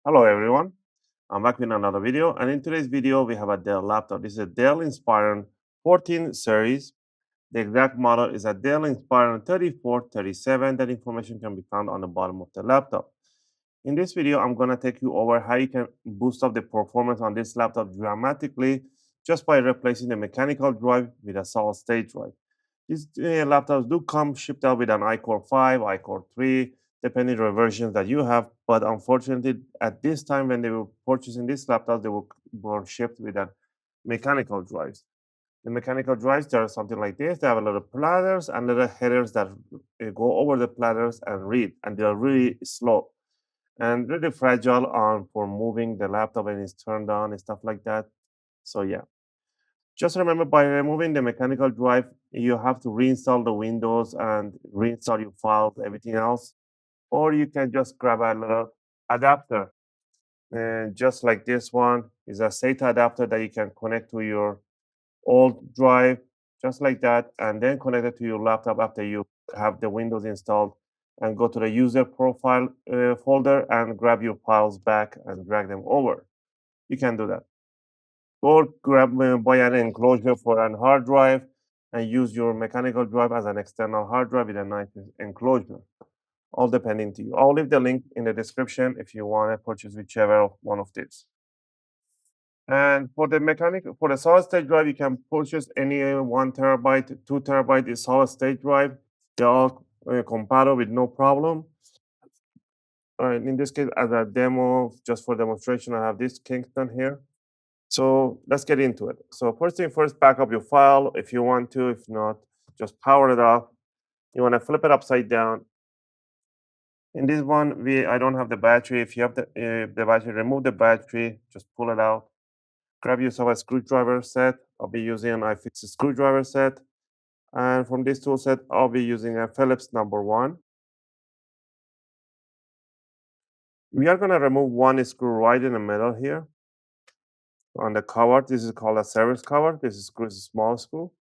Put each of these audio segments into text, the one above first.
Hello everyone, I'm back with another video, and in today's video we have a Dell laptop. This is a Dell Inspiron 14 series. The exact model is a Dell Inspiron 3437. That information can be found on the bottom of the laptop. In this video, I'm going to take you over how you can boost up the performance on this laptop dramatically just by replacing the mechanical drive with a solid state drive. These laptops do come shipped out with an iCore 5, iCore 3, depending on the versions that you have. But unfortunately, at this time when they were purchasing these laptops, they were shipped with a mechanical drives. The mechanical drives, they are something like this. They have a lot of platters and little headers that go over the platters and read, and they're really slow and really fragile on for moving the laptop when it's turned on and stuff like that. So yeah, just remember, by removing the mechanical drive, you have to reinstall the Windows and reinstall your files, everything else. Or you can just grab a little adapter. And just like this one is a SATA adapter that you can connect to your old drive, just like that, and then connect it to your laptop after you have the Windows installed, and go to the user profile folder and grab your files back and drag them over. You can do that. Or grab buy an enclosure for an hard drive and use your mechanical drive as an external hard drive with a nice enclosure. All depending to you. I'll leave the link in the description if you want to purchase whichever one of these. And for the solid state drive, you can purchase any 1 TB, 2 TB is solid state drive. They're all compatible with no problem. All right, in this case, as a demo, just for demonstration, I have this Kingston here. So let's get into it. So first thing first, back up your file if you want to. If not, just power it off. You want to flip it upside down. In this one, I don't have the battery. If you have the battery, remove the battery, just pull it out. Grab yourself a screwdriver set. I'll be using an iFixit screwdriver set. And from this tool set, I'll be using a Phillips #1. We are going to remove one screw right in the middle here on the cover. This is called a service cover. This is a small screw.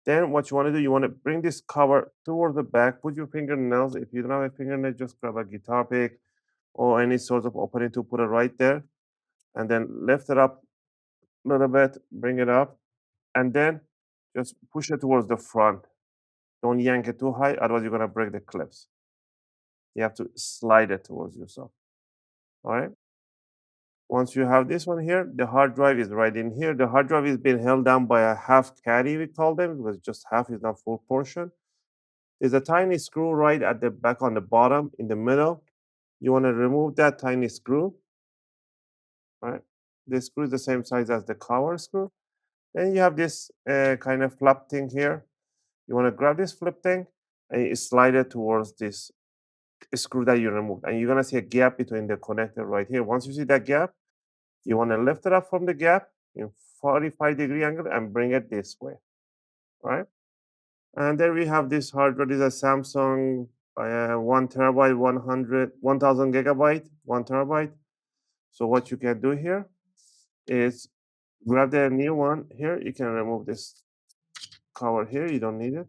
Then what you want to do, you want to bring this cover towards the back. Put your fingernails. If you don't have a fingernail, just grab a guitar pick or any sort of opening to put it right there. And then lift it up a little bit, bring it up, and then just push it towards the front. Don't yank it too high, otherwise you're going to break the clips. You have to slide it towards yourself. All right. Once you have this one here, the hard drive is right in here. The hard drive is being held down by a half caddy, we call them, because just half is not full portion. There's a tiny screw right at the back on the bottom in the middle. You want to remove that tiny screw. Right. This screw is the same size as the cover screw. Then you have this kind of flap thing here. You want to grab this flip thing and you slide it towards this screw that you removed. And you're going to see a gap between the connector right here. Once you see that gap, you want to lift it up from the gap in 45-degree angle and bring it this way. All right. And then we have this hard drive. This is a Samsung 1 TB, 1000 gigabyte, 1 TB. So what you can do here is grab the new one here. You can remove this cover here. You don't need it.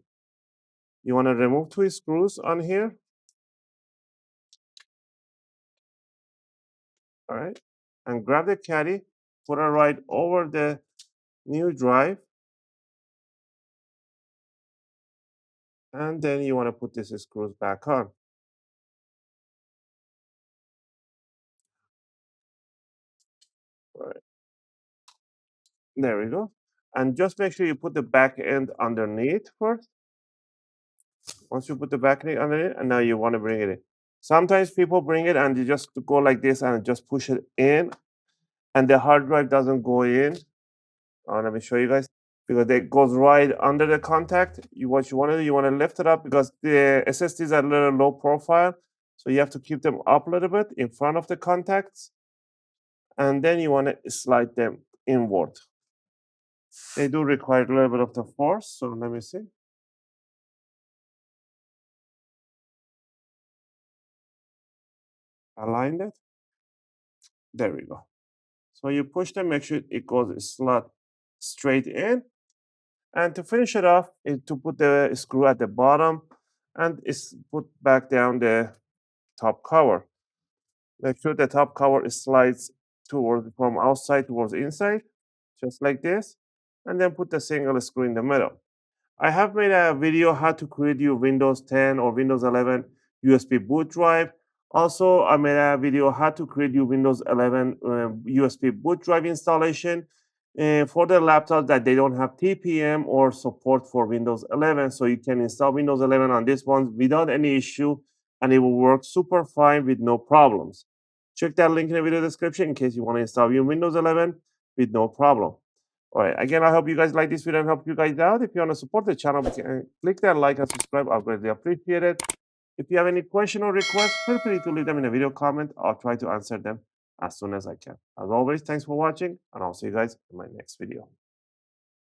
You want to remove 2 screws on here. All right. And grab the caddy, put it right over the new drive. And then you want to put these screws back on. All right. There we go. And just make sure you put the back end underneath first. Once you put the back end underneath, and now you want to bring it in. Sometimes people bring it and you just go like this and just push it in, and the hard drive doesn't go in. Let me show you guys, because it goes right under the contact. What you want to do, you want to lift it up because the SSDs are a little low profile, so you have to keep them up a little bit in front of the contacts, and then you want to slide them inward. They do require a little bit of the force, so let me see. Align it. There we go. So you push them, make sure it goes slot straight in, And to finish it off, is to put the screw at the bottom and is put back down the top cover. Make sure the top cover slides towards from outside towards inside, just like this, and then put the single screw in the middle. I have made a video how to create your Windows 10 or Windows 11 USB boot drive. Also, I made a video how to create your Windows 11 USB boot drive installation for the laptops that they don't have TPM or support for Windows 11. So you can install Windows 11 on this one without any issue, and it will work super fine with no problems. Check that link in the video description in case you want to install your Windows 11 with no problem. All right. Again, I hope you guys like this video and help you guys out. If you want to support the channel, click that like and subscribe. I'll greatly appreciate it. If you have any question or request, feel free to leave them in a video comment. I'll try to answer them as soon as I can. As always, thanks for watching, and I'll see you guys in my next video.